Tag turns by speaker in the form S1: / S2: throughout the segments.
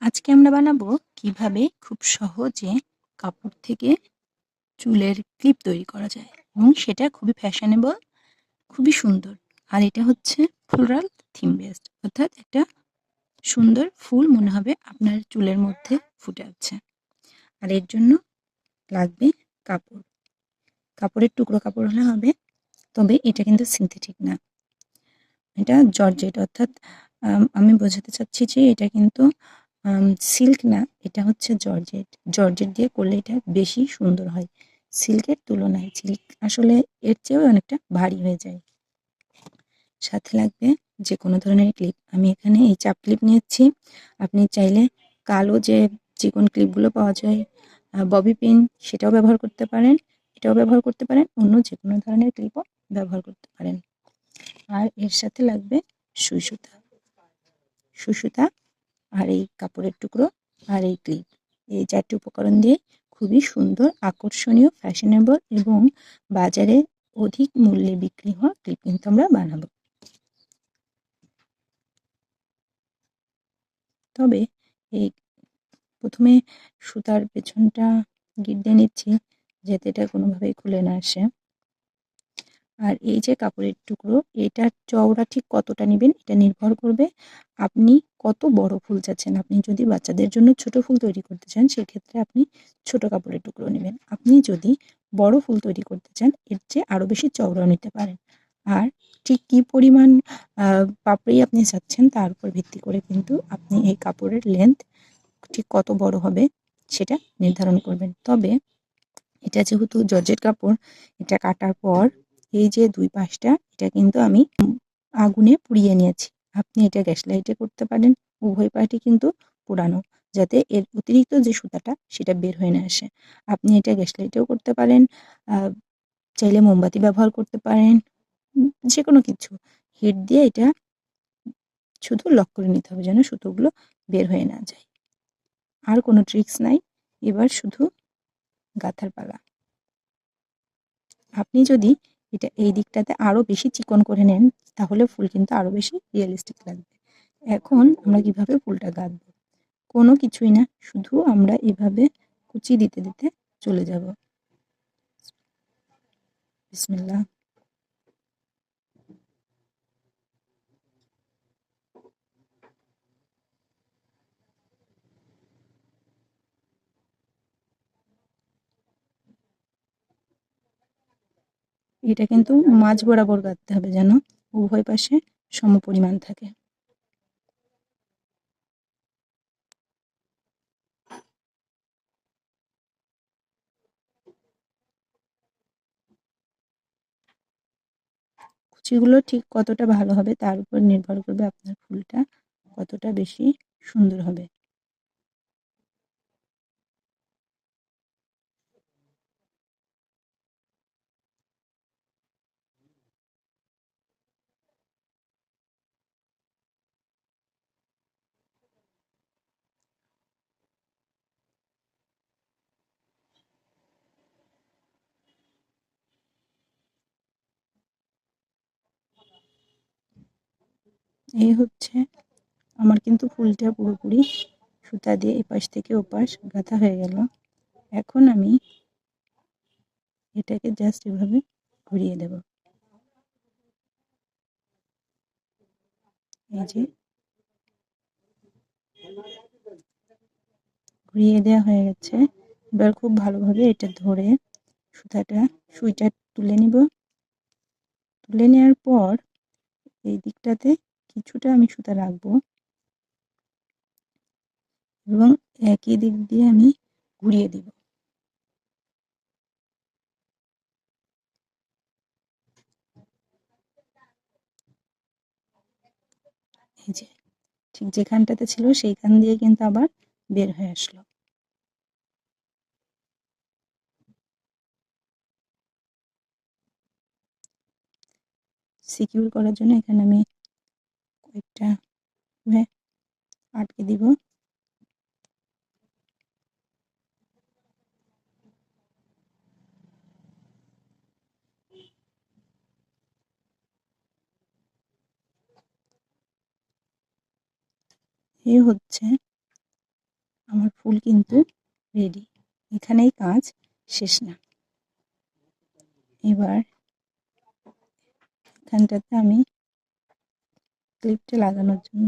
S1: আজকে আমরা বানাবো কিভাবে খুব সহজে কাপড় থেকে চুলের ক্লিপ তৈরি করা যায় এবং সেটা খুবই ফ্যাশনেবল, খুবই সুন্দর। আর এটা হচ্ছে ফ্লোরাল থিম বেসড, অর্থাৎ একটা সুন্দর ফুল মনে হবে আপনার চুলের মধ্যে ফুটে আছে। আর এর জন্য লাগবে কাপড়, কাপড়ের টুকরো কাপড় হলে হবে, তবে এটা কিন্তু সিনথেটিক না, এটা জর্জেট। অর্থাৎ আমি বোঝাতে চাচ্ছি যে এটা কিন্তু সিল্ক না, এটা হচ্ছে জর্জেট। জর্জেট দিয়ে করলে এটা বেশি সুন্দর হয় সিল্কের তুলনায়। সিল্ক আসলে এর চেয়েও অনেকটা ভারী হয়ে যায়। সাথে লাগবে যে কোনো ধরনের ক্লিপ। আমি এখানে এই চাপ ক্লিপ নিয়েছি। আপনি চাইলে কালো যে চিকন ক্লিপগুলো পাওয়া যায়, ববি পিন, সেটাও ব্যবহার করতে পারেন। এটাও ব্যবহার করতে পারেন, অন্য যে কোনো ধরনের ক্লিপও ব্যবহার করতে পারেন। আর এর সাথে লাগবে সুই সুতা, সুই সুতা আর এই কাপড়ের টুকরো আর এই ক্লিপ। এই ৪টি উপকরণ দিয়ে খুবই সুন্দর, আকর্ষণীয়, ফ্যাশনেবল এবং বাজারে অধিক মূল্যে বিক্রি হওয়া ক্লিপ কিন্তু আমরা বানাবো। তবে এই প্রথমে সুতার পেছনটা গিট দিয়ে নিচ্ছি, যাতে এটা কোনোভাবেই খুলে না আসে। আর এই যে কাপড়ের টুকরো, এটার চওড়া ঠিক কতটা নেবেন এটা নির্ভর করবে আপনি কত বড় ফুল চাচ্ছেন। আপনি যদি বাচ্চাদের জন্য ছোট ফুল তৈরি করতে চান, সেক্ষেত্রে আপনি ছোট কাপড়ের টুকরো নেবেন। আপনি যদি বড় ফুল তৈরি করতে চান, এর চেয়ে আরও বেশি চওড়াও নিতে পারেন। আর ঠিক কী পরিমাণ পাপড়ি আপনি চাচ্ছেন তার উপর ভিত্তি করে কিন্তু আপনি এই কাপড়ের লেন্থ ঠিক কত বড় হবে সেটা নির্ধারণ করবেন। তবে এটা যেহেতু জর্জেট কাপড়, এটা কাটার পর এই যে ২ পাশটা, এটা কিন্তু আমি আগুনে পুড়িয়ে নিয়েছি। আপনি এটা গ্যাস লাইটে করতে পারেন। উভয় পাশই কিন্তু পোড়ানো, যাতে এর অতিরিক্ত যে সুতাটা সেটা বের হয়ে না আসে। আপনি এটা গ্যাস লাইটেও করতে পারেন, আ চাইলে মোমবাতি ব্যবহার করতে পারেন। যেকোনো কিছু হিট দিয়ে এটা শুধু লক করে নিতে হবে যেন সুতোগুলো বের হয়ে না যায়। আর কোনো ট্রিক্স নাই। এবার শুধু গাঁথার পালা। আপনি যদি এটা এই দিকটাতে আরো বেশি চিকন করে নেন, তাহলে ফুল কিন্তু আরো বেশি রিয়েলিস্টিক লাগবে। এখন আমরা কিভাবে ফুলটা গাঁথবো? কোনো কিছুই না, শুধু আমরা এভাবে কুচি দিতে দিতে চলে যাব। বিসমিল্লাহ। এটা কিন্তু মাঝ বরাবর গাঁথতে হবে যেন উভয় পাশে সমপরিমাণ থাকে। কুচিগুলো ঠিক কতটা ভালো হবে তার উপর নির্ভর করবে আপনার ফুলটা কতটা বেশি সুন্দর হবে। এই হচ্ছে আমার কিন্তু ফুলটা পুরোপুরি সুতা দিয়ে এপাশ থেকে ওপাশ গাঁথা হয়ে গেল। এখন আমি এটাকে জাস্ট এভাবে ঘুরিয়ে দেব। এই যে ঘুরিয়ে দেওয়া হয়ে গেছে। এবার খুব ভালোভাবে এটা ধরে সুইটা তুলে নিব। তুলে নেওয়ার পর এই দিকটাতে কিছুটা আমি সুতা রাখবো এবং একই দিক দিয়ে আমি ঘুরিয়ে দিব। এই যে ঠিক যেখানটাতে ছিল সেইখান দিয়ে কিন্তু আবার বের হয়ে আসলো। সিকিউর করার জন্য এখানে আমি কয়েকটা আটকে দিব। এই হচ্ছে আমার ফুল কিন্তু রেডি। এখানেই কাজ শেষ না। এবার এখানটাতে আমি ক্লিপটা লাগানোর জন্য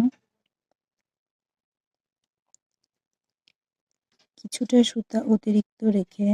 S1: কিছুটা সুতা অতিরিক্ত রেখে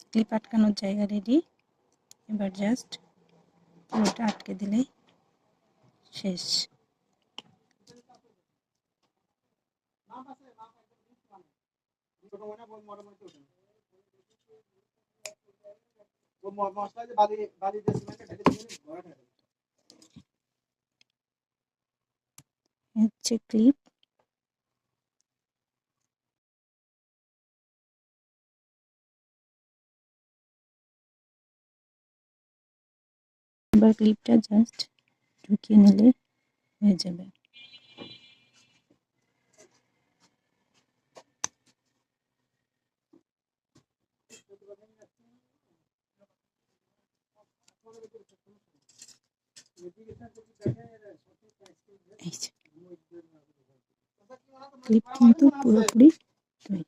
S1: ক্লিপ আটকানোর জায়গা রেডি। এবার জাস্ট পুরোটা আটকে দিলেই শেষ। হচ্ছে ক্লিপ। এবার ক্লিপটা জাস্ট ঢুকিয়ে নিলে হয়ে যাবে। ক্লিপ কিন্তু পুরোপুরি তৈরি।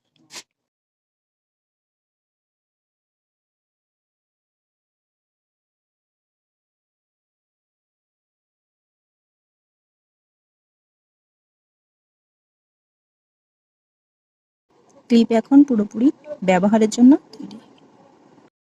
S1: ক্লিপ এখন পুরোপুরি ব্যবহারের জন্য তৈরি।